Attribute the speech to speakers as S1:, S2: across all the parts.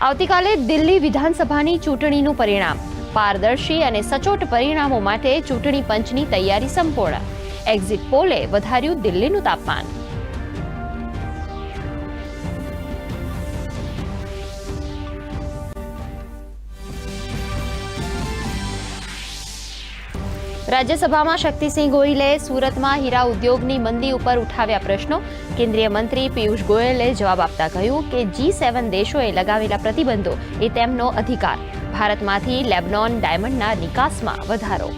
S1: આવતીકાલે દિલ્હી વિધાનસભાની ચૂંટણીનું પરિણામ પારદર્શી અને સચોટ પરિણામો માટે ચૂંટણી પંચની તૈયારી સંપૂર્ણ. એક્ઝિટ પોલે વધાર્યું દિલ્હીનું તાપમાન. રાજ્યસભામાં શક્તિસિંહ ગોહિલે સુરતમાં હીરા ઉદ્યોગની મંદી ઉપર ઉઠાવ્યા પ્રશ્નો. કેન્દ્રીય મંત્રી પિયુષ ગોયલે જવાબ આપતા કહ્યું કે G7 દેશોએ લગાવેલા પ્રતિબંધો એ તેમનો અધિકાર. ભારતમાંથી લેબનોન ડાયમંડના નિકાસમાં વધારો.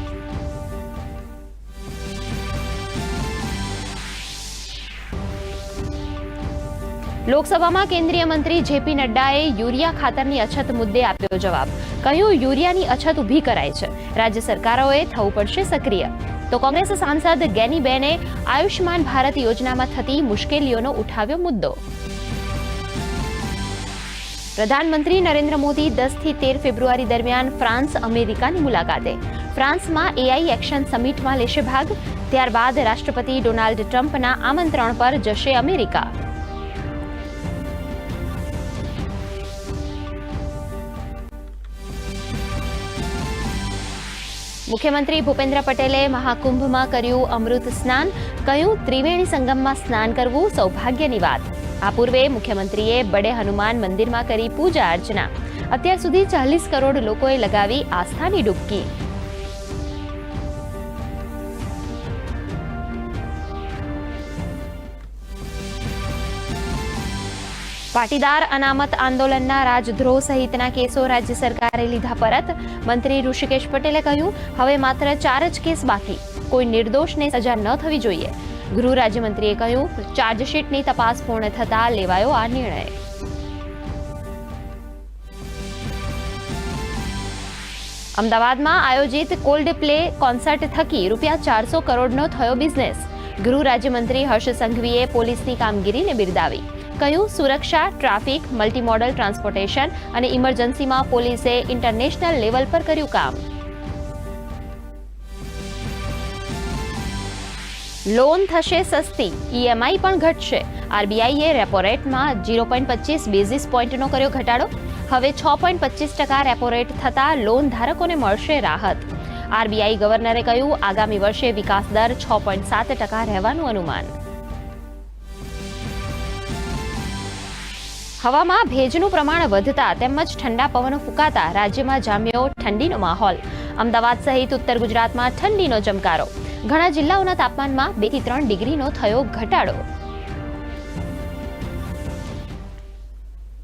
S1: લોકસભામાં કેન્દ્રીય મંત્રી જેપી નડ્ડાએ યુરિયા ખાતરની અછત મુદ્દે આપ્યો જવાબ. કહ્યું યુરિયાની અછત ઊભી કરાય છે, રાજ્ય સરકારોએ થવું પડશે સક્રિય. તો કોંગ્રેસ સાંસદ ગેનીબેને આયુષ્માન ભારત યોજનામાં થતી મુશ્કેલીઓનો ઉઠાવ્યો મુદ્દો. પ્રધાનમંત્રી નરેન્દ્ર મોદી 10 થી 13 ફેબ્રુઆરી દરમિયાન ફ્રાન્સ અમેરિકાની મુલાકાતે. ફ્રાન્સમાં AI એક્શન સમિટમાં લેશે ભાગ. ત્યારબાદ રાષ્ટ્રપતિ ડોનાલ્ડ ટ્રમ્પના આમંત્રણ પર જશે અમેરિકા. મુખ્યમંત્રી ભૂપેન્દ્ર પટેલે મહાકુંભમાં કર્યું અમૃત સ્નાન. કહ્યું ત્રિવેણી સંગમમાં સ્નાન કરવું સૌભાગ્યની વાત. આ પૂર્વે મુખ્યમંત્રીએ બડે હનુમાન મંદિરમાં કરી પૂજા અર્ચના. અત્યાર સુધી 40 કરોડ લોકોએ લગાવી આસ્થાની ડૂબકી. પાટીદાર અનામત આંદોલનના રાજદ્રોહ સહિતના કેસો રાજ્ય સરકારે લીધા પરત. મંત્રી ઋષિકેશ પટેલે કહ્યું હવે માત્ર 4 જ કેસ બાકી. કોઈ નિર્દોષને સજા ન થવી જોઈએ. ગૃહ રાજ્યમંત્રીએ કહ્યું ચાર્જશીટની તપાસ પૂર્ણ થતા લેવાયો આ નિર્ણય. અમદાવાદમાં આયોજિત કોલ્ડ પ્લે કોન્સર્ટ થકી ₹400 કરોડનો થયો બિઝનેસ. ગૃહ રાજ્યમંત્રી હર્ષ સંઘવીએ પોલીસની કામગીરીને બિરદાવી. કહ્યું સુરક્ષા, ટ્રાફિક, મલ્ટીમોડલ ટ્રાન્સપોર્ટેશન અને ઇમરજન્સીમાં પોલીસે ઇન્ટરનેશનલ લેવલ પર કર્યું કામ. લોન થશે સસ્તી, EMI પણ ઘટશે. RBIએ રેપો રેટમાં 0.25 બેઝિસ પોઈન્ટનો કર્યો ઘટાડો. હવે 6.25% રેપો રેટ થતાં લોન ધારકોને મળશે રાહત. RBI ગવર્નરે કહ્યું આગામી વર્ષે વિકાસ દર 6.7% રહેવાનું અનુમાન. હવામાં ભેજનું પ્રમાણ વધતા તેમજ ઠંડા પવનો ફૂંકાતા રાજ્યમાં જામ્યો ઠંડીનો માહોલ. અમદાવાદ સહિત ઉત્તર ગુજરાતમાં ઠંડીનો ચમકારો. ઘણા જિલ્લાઓના તાપમાનમાં 2 થી 3 ડિગ્રીનો થયો ઘટાડો.